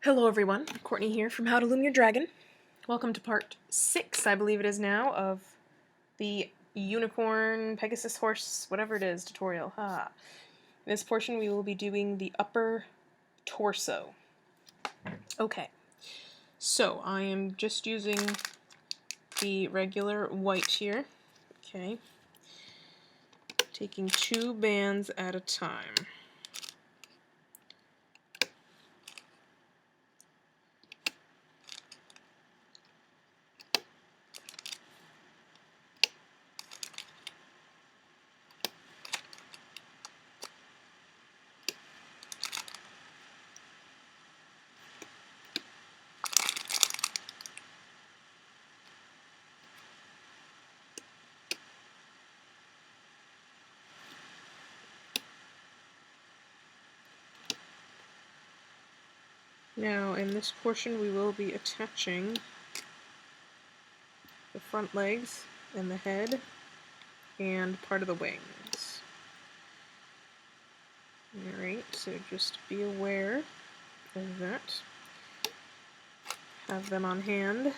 Hello everyone, Courtney here from How to Loom Your Dragon. Welcome to part 6, I believe it is now, of the unicorn, Pegasus horse, whatever it is, tutorial. In this portion we will be doing the upper torso. Okay, so I am just using the regular white here. Okay, taking 2 bands at a time. Now, in this portion we will be attaching the front legs and the head and part of the wings. Alright, so just be aware of that. Have them on hand.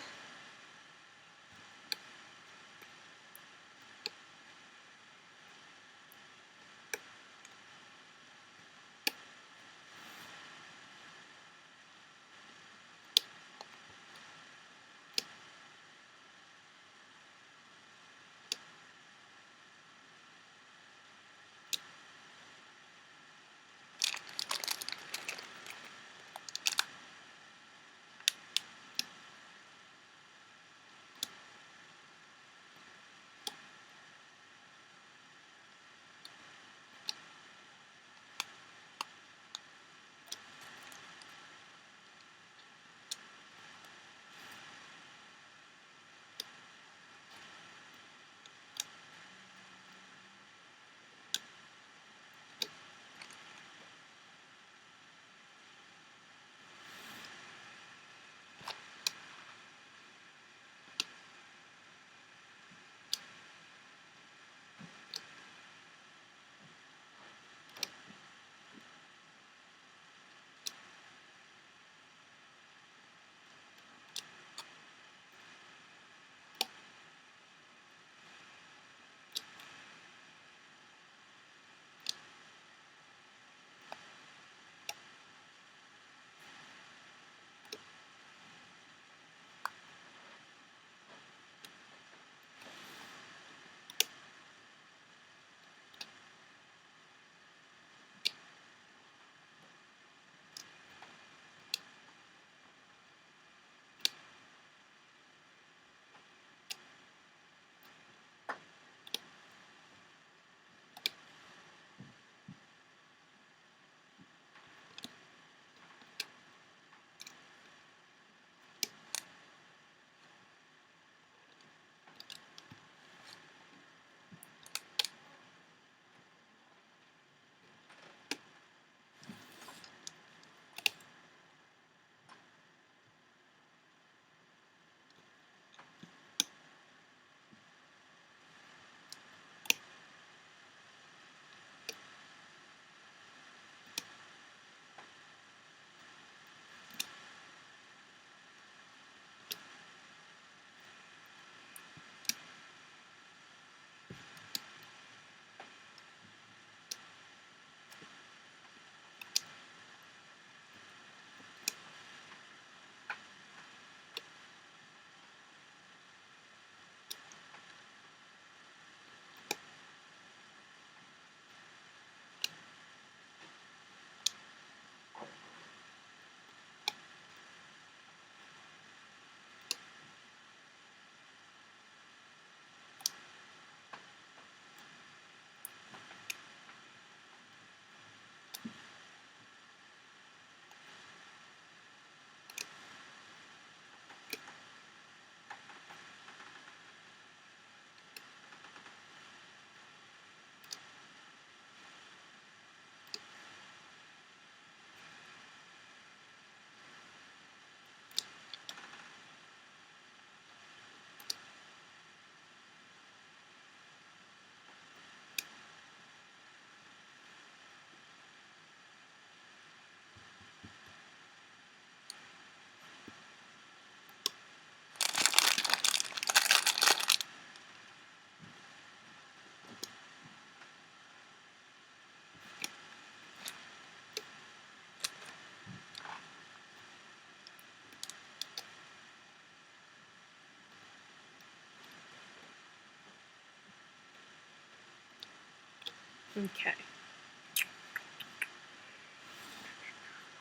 Okay.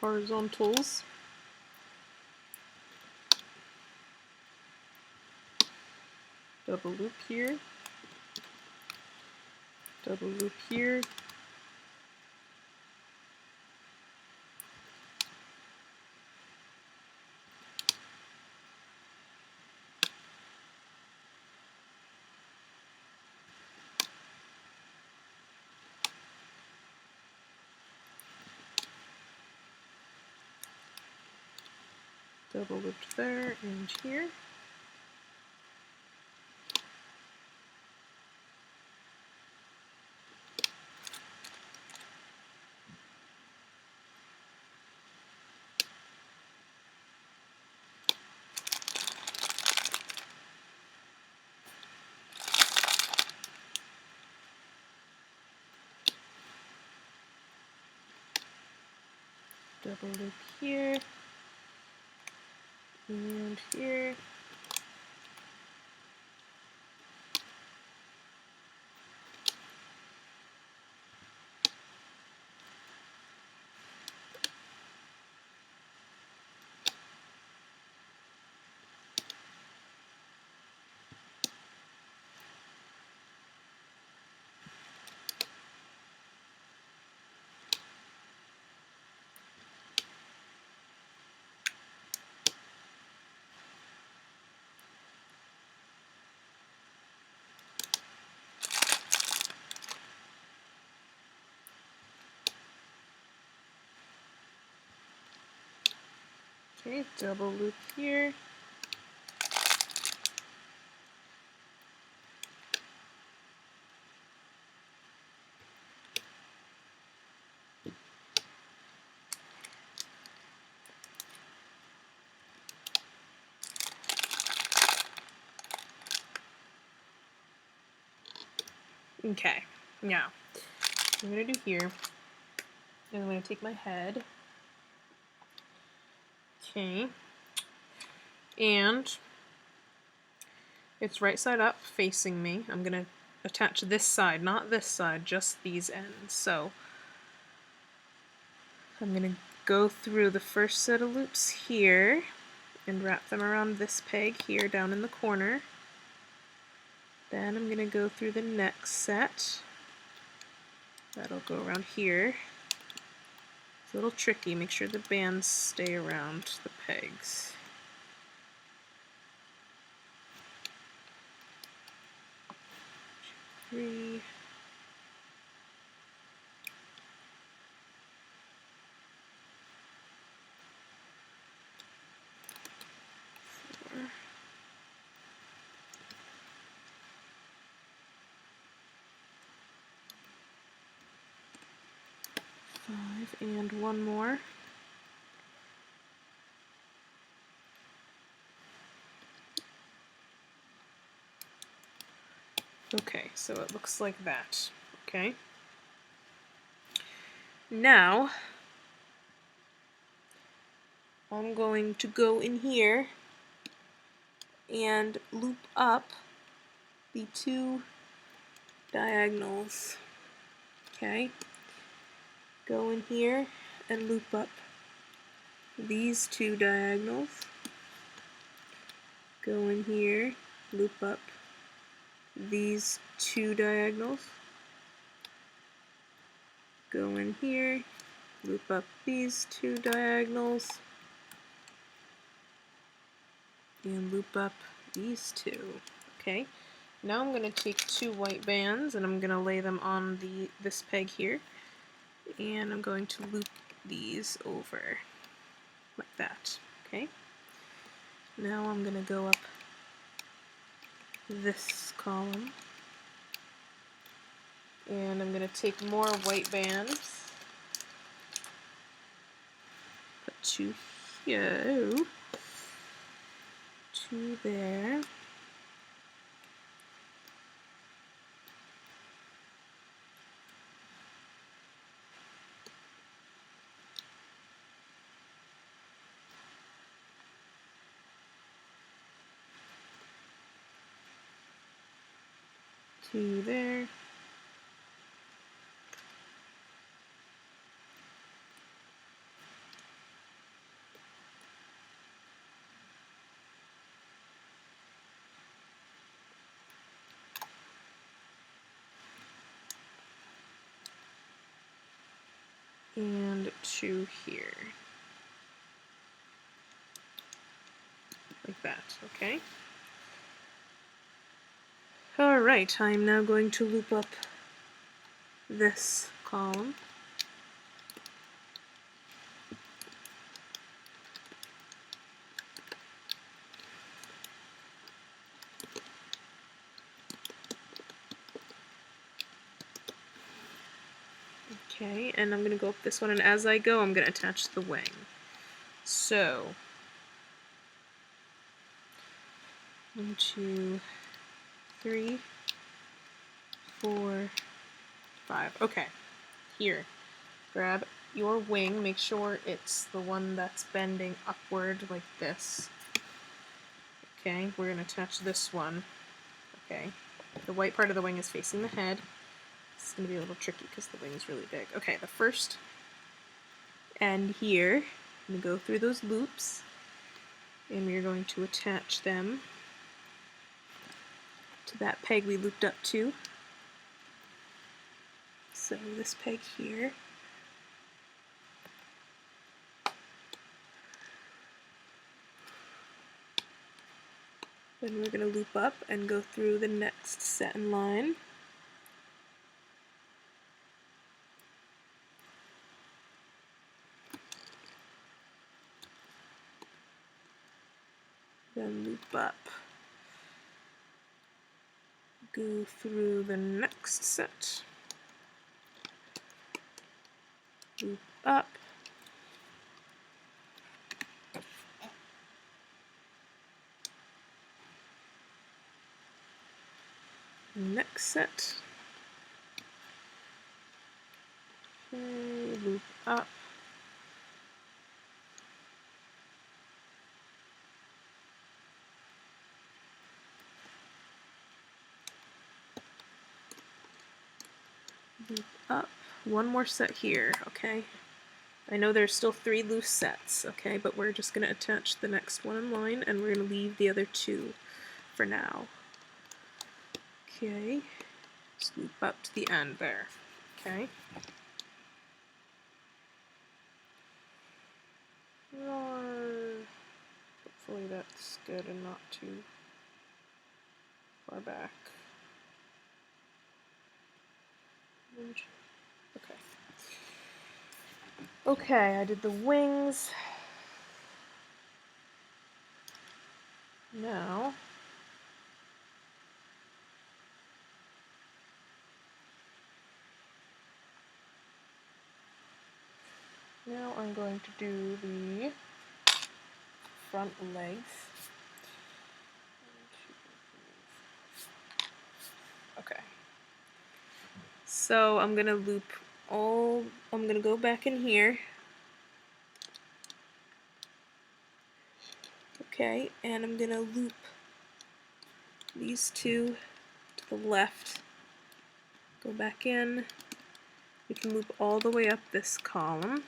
Horizontals. Double loop here. Double loop here. Double looped there and here. Double loop here. And here. Okay, double loop here. Okay, now what I'm going to do here is I'm going to take my head. Okay, and it's right side up facing me. I'm going to attach this side, not this side, just these ends. So I'm going to go through the first set of loops here and wrap them around this peg here down in the corner. Then I'm going to go through the next set. That'll go around here. It's a little tricky. Make sure the bands stay around the pegs. Three. Four. 5, and one more. Okay, so it looks like that. Okay. Now, I'm going to go in here and loop up the two diagonals. Okay. Go in here and loop up these two diagonals. Go in here, loop up these two diagonals. Go in here, loop up these two diagonals, and loop up these two. Okay, now I'm going to take two white bands and I'm going to lay them on this peg here, and I'm going to loop these over like that. Okay, now I'm going to go up this column, and I'm going to take more white bands, put two here, two there, two there, and 2 here. Like that, okay? Alright, I'm now going to loop up this column. Okay, and I'm going to go up this one, and as I go, I'm going to attach the wing. So, 1, 2, 3, 4, 5. Okay, here. Grab your wing, make sure it's the one that's bending upward like this. Okay, we're going to attach this one. Okay, the white part of the wing is facing the head. It's going to be a little tricky because the wing is really big. Okay, the first end here, I'm going to go through those loops, and we're going to attach them to that peg we looped up to. So this peg here. Then we're going to loop up and go through the next set and line. Then loop up. Go through the next set. Loop up. Next set. Okay, loop up. Loop up. One more set here, okay? I know there's still 3 loose sets, okay, but we're just going to attach the next one in line, and we're going to leave the other 2 for now. Okay, just loop up to the end there, okay? Hopefully that's good and not too far back. Okay. Okay, I did the wings. Now, I'm going to do the front legs. Okay. So I'm gonna loop I'm gonna go back in here. Okay, and I'm gonna loop these 2 to the left. Go back in. We can loop all the way up this column.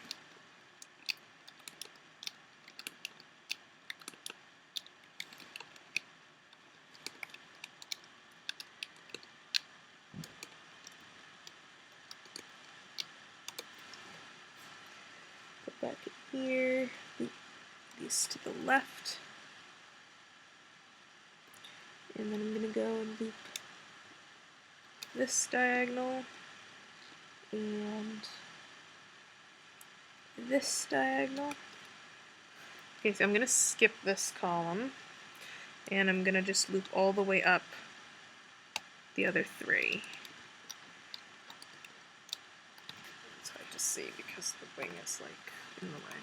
Go back in here, loop these to the left. And then I'm going to go and loop this diagonal and this diagonal. Okay, so I'm going to skip this column, and I'm going to just loop all the way up the other 3. It's hard to see because the wing is like in the way.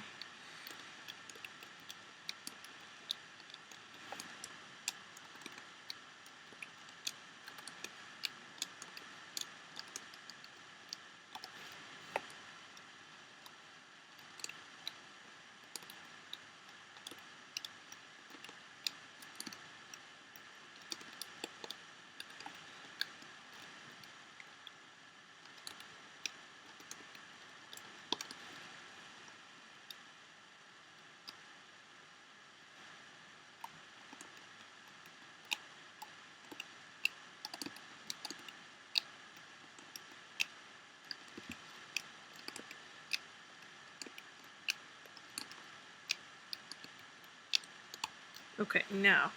Okay, now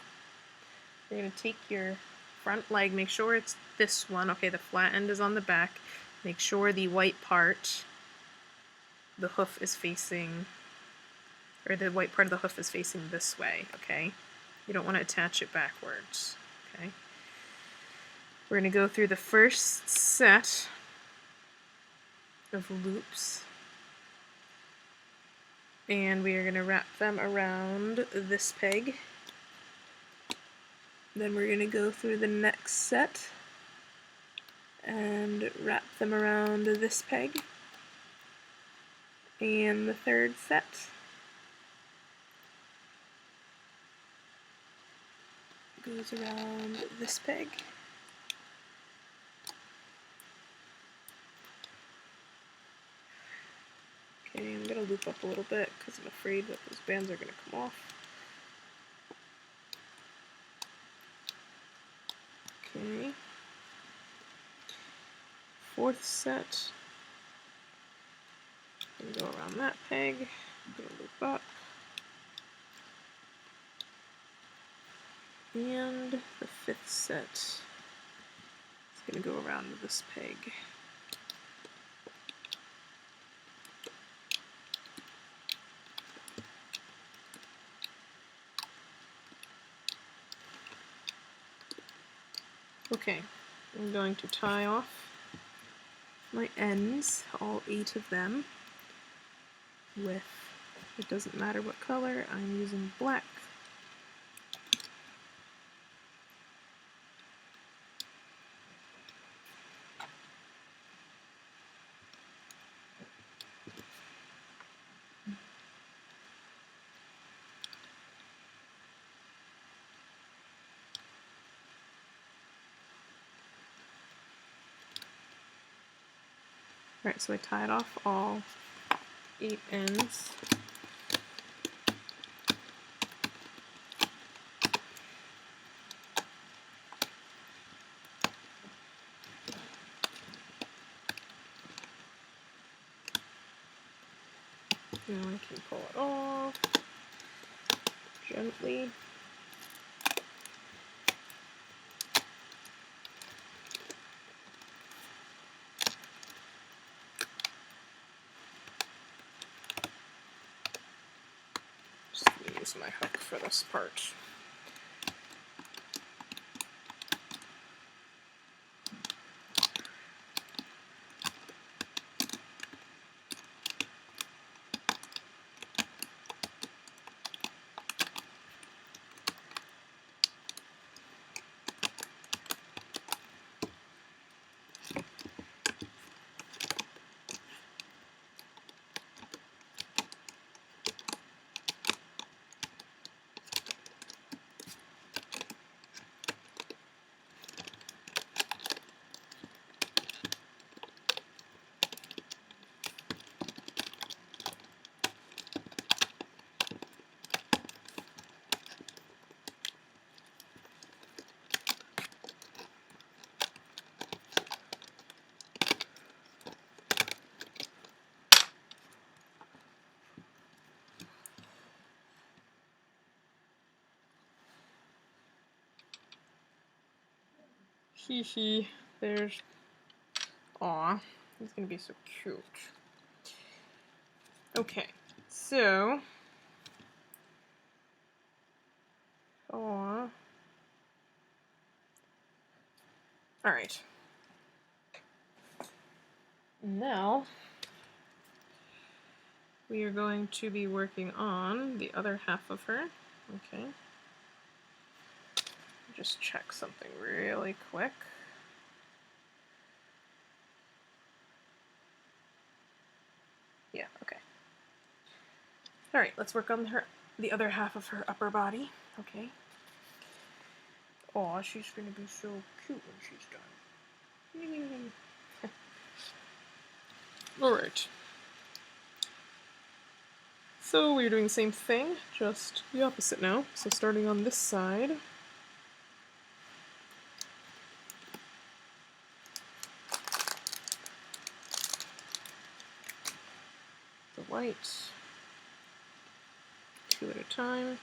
you're going to take your front leg, make sure it's this one. Okay, the flat end is on the back. Make sure the white part, the hoof is facing, or the white part of the hoof is facing this way, okay? You don't want to attach it backwards, okay? We're going to go through the first set of loops, and we are going to wrap them around this peg. Then we're going to go through the next set and wrap them around this peg. And the third set. Goes around this peg. Okay, I'm going to loop up a little bit because I'm afraid that those bands are going to come off. Okay. Fourth set. I'm going to go around that peg. I'm going to loop up. And the fifth set is going to go around this peg. Okay, I'm going to tie off my ends, all 8 of them, with, it doesn't matter what color, I'm using black. Alright, so I tied off all 8 ends. Now I can pull it off gently. Just gonna use my hook for this part. Hee hee, there's, aw, he's gonna be so cute. Okay, so, aw, alright. Now, we are going to be working on the other half of her, okay. Just check something really quick. Yeah, okay. Alright, let's work on the other half of her upper body, okay. Aw, she's gonna be so cute when she's done. Alright. So we're doing the same thing, just the opposite now. So starting on this side. The white, 2 at a time.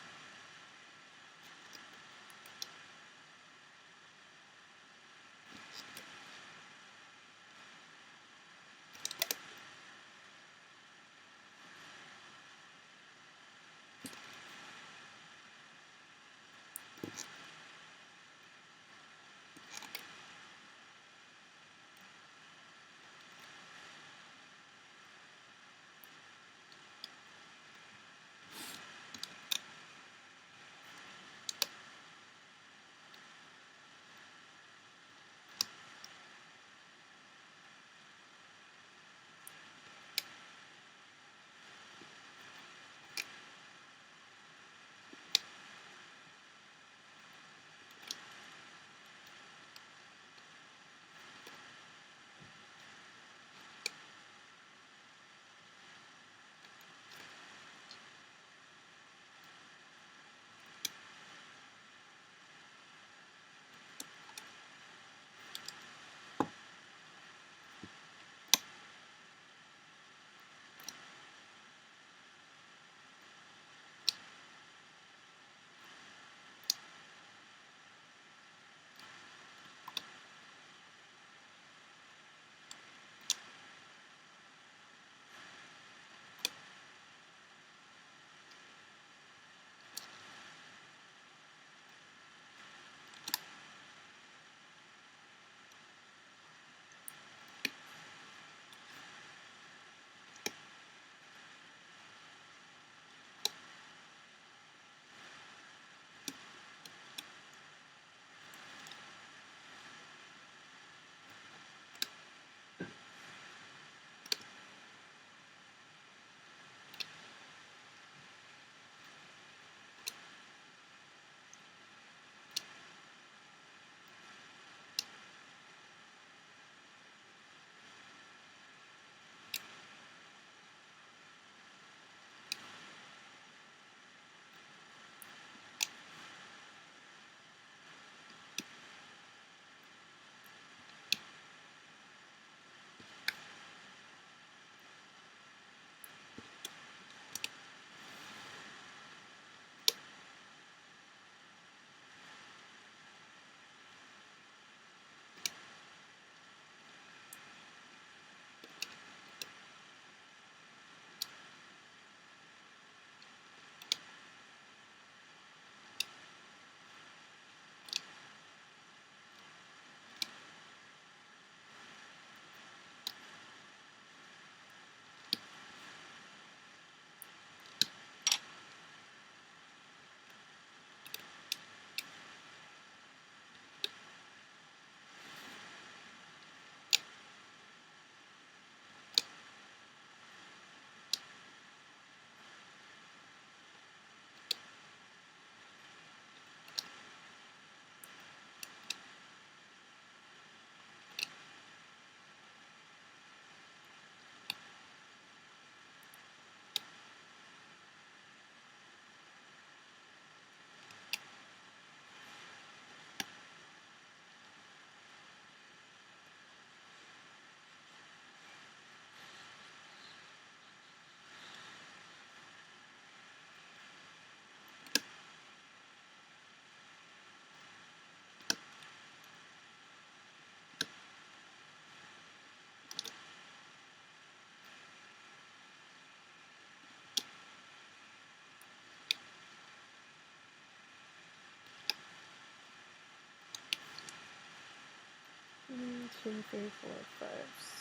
2, 3, 4, 5,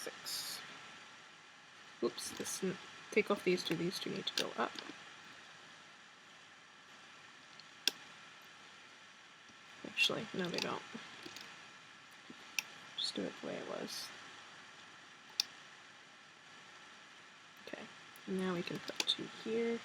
6. Oops, take off these two need to go up. Actually, no they don't. Just do it the way it was. Okay, now we can put 2 here.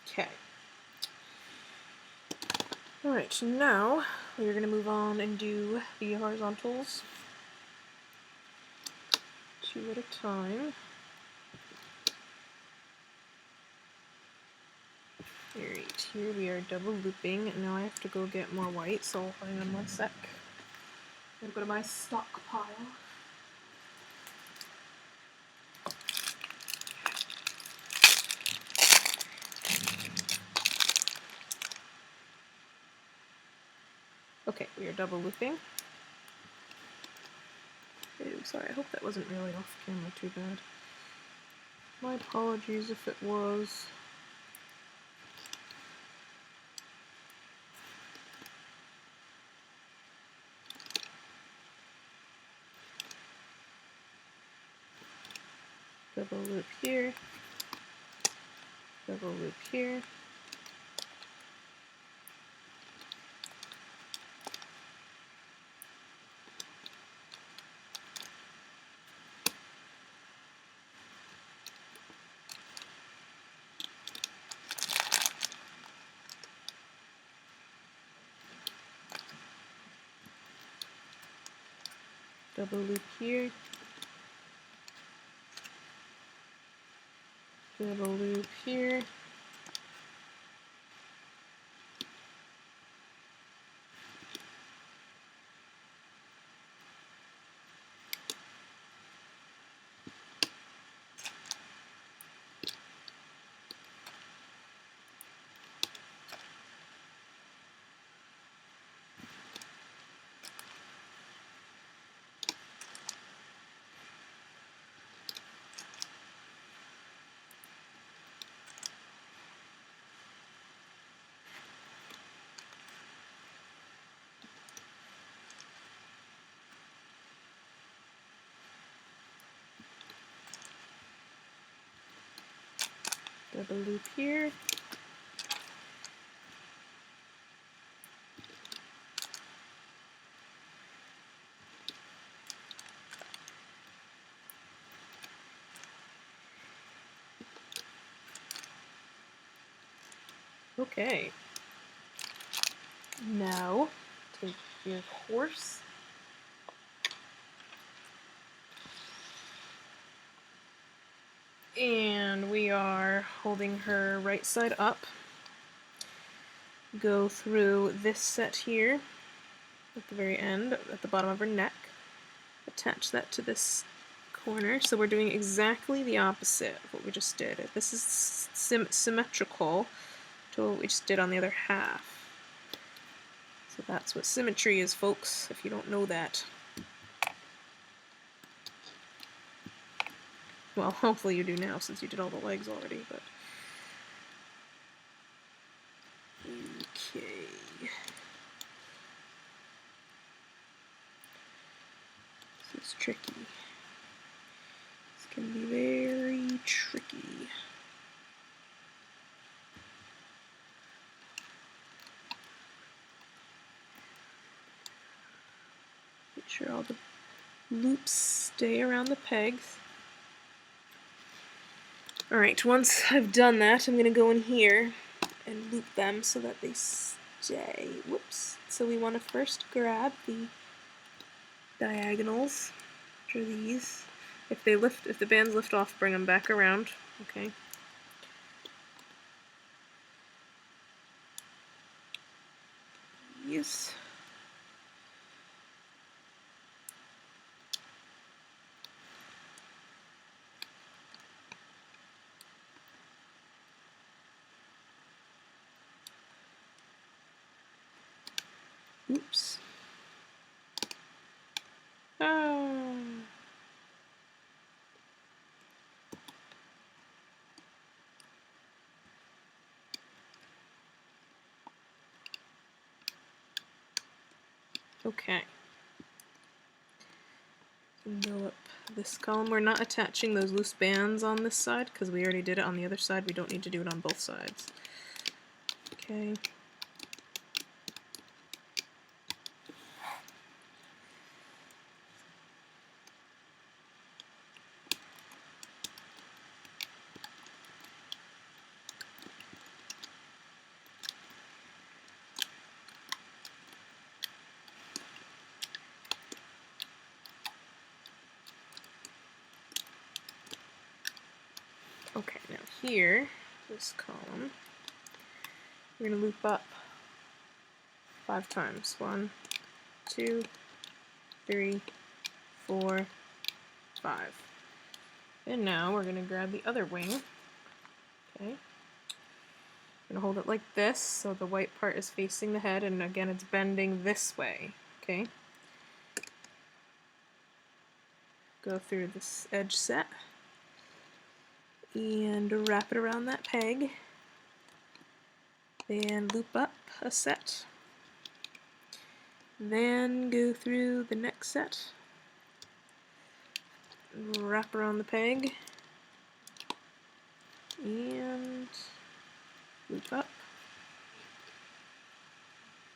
Okay. Alright, now we're going to move on and do the horizontals 2 at a time. Alright, here we are double looping, and now I have to go get more white, so hang on 1 sec. I'm going to go to my stockpile. Okay, we are double looping. Ew, sorry, I hope that wasn't really off camera too bad. My apologies if it was. Double loop here. Double loop here. Double loop here. Double loop here. Double loop here. Okay. Now, take your horse. And we are holding her right side up. Go through this set here at the very end, at the bottom of her neck. Attach that to this corner. So we're doing exactly the opposite of what we just did. This is symmetrical to what we just did on the other half. So that's what symmetry is, folks, if you don't know that. Well, hopefully you do now, since you did all the legs already, but... Okay. This is tricky. This can be very tricky. Make sure all the loops stay around the pegs. Alright, once I've done that, I'm going to go in here and loop them so that they stay. Whoops. So we want to first grab the diagonals, which are these. If the bands lift off, bring them back around. Okay. Yes. Oops. Oh. Okay. Go up this column. We're not attaching those loose bands on this side because we already did it on the other side. We don't need to do it on both sides. Okay. Okay, now here, this column, we're going to loop up 5 times. 1, 2, 3, 4, 5. And now we're going to grab the other wing. Okay. I'm going to hold it like this so the white part is facing the head, and again it's bending this way. Okay. Go through this edge set and wrap it around that peg. Then loop up a set. Then go through the next set. Wrap around the peg. And loop up.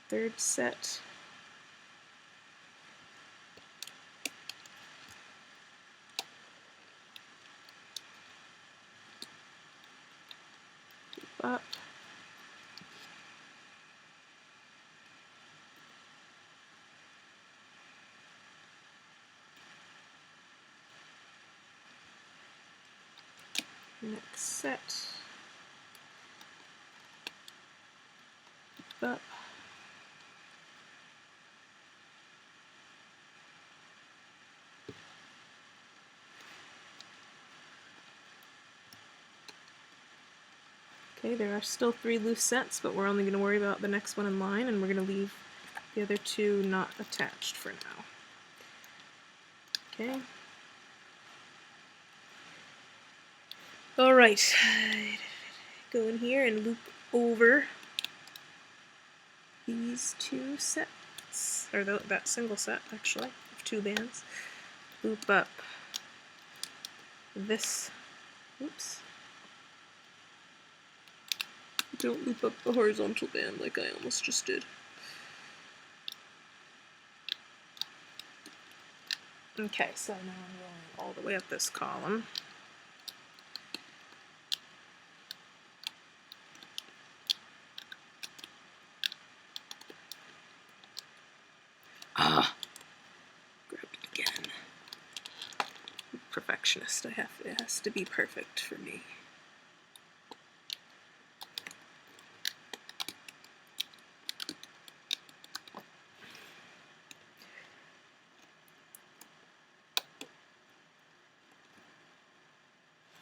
Third set. Loop up. Next set. Loop up. Okay, there are still 3 loose sets, but we're only going to worry about the next one in line, and we're going to leave the other 2 not attached for now. Okay. Alright, go in here and loop over these 2 sets, or that single set actually, of 2 bands. Loop up this, oops. Don't loop up the horizontal band like I almost just did. Okay, so now I'm going all the way up this column. Ah! Grabbed it again. Perfectionist, it has to be perfect for me.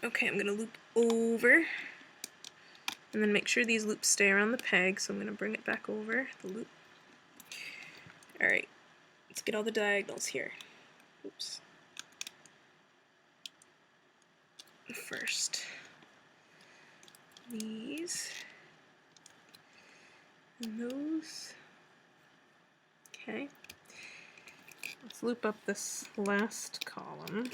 Okay, I'm going to loop over, and then make sure these loops stay around the peg, so I'm going to bring it back over, the loop. Alright, let's get all the diagonals here. Oops. First, these, and those. Okay, let's loop up this last column.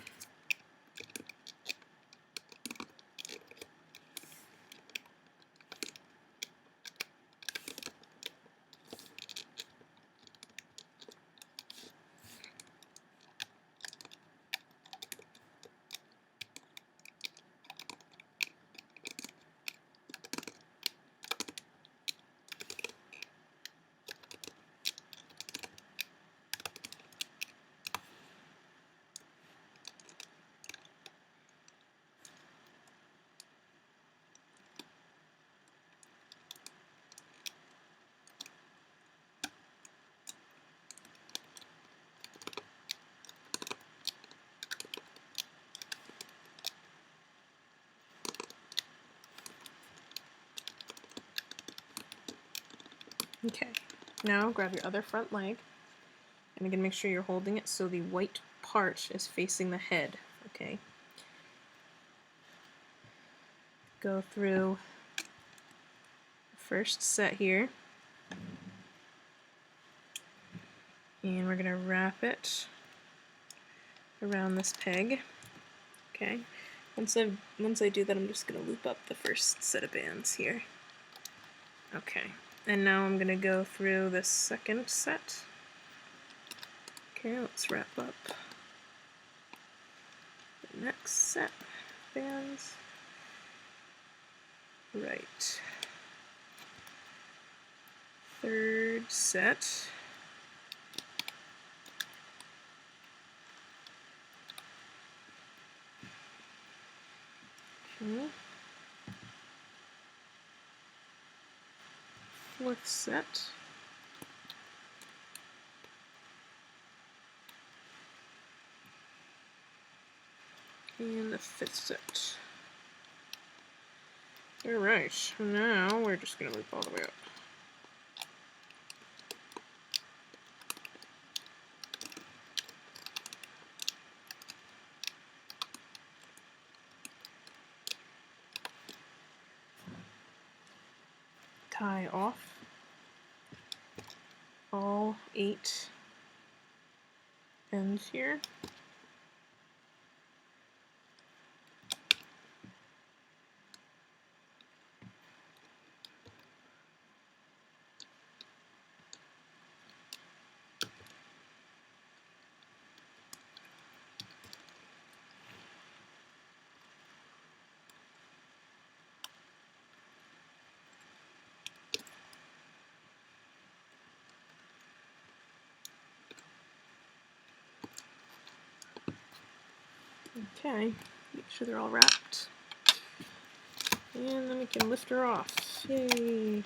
Okay, now grab your other front leg, and again make sure you're holding it so the white part is facing the head, okay? Go through the first set here, and we're going to wrap it around this peg, okay? Once I do that, I'm just going to loop up the first set of bands here. Okay, and now I'm going to go through the second set. Okay, let's wrap up the next set of bands. Right. Third set. Okay. Fourth set. And the fifth set. Alright, now we're just going to loop all the way up. Tie off all 8 ends here. Okay, make sure they're all wrapped. And then we can lift her off. Yay!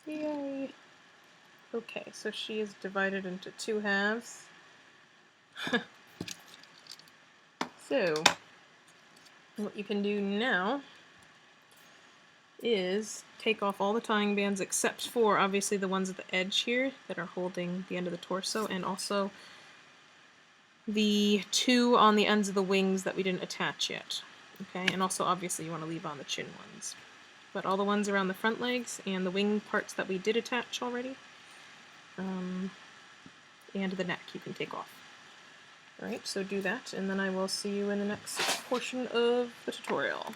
Yay! Okay, so she is divided into 2 halves. So, what you can do now is take off all the tying bands except for obviously the ones at the edge here that are holding the end of the torso, and also the 2 on the ends of the wings that we didn't attach yet. Okay, and also obviously you want to leave on the chin ones. But all the ones around the front legs and the wing parts that we did attach already, and the neck you can take off. Alright, so do that, and then I will see you in the next portion of the tutorial.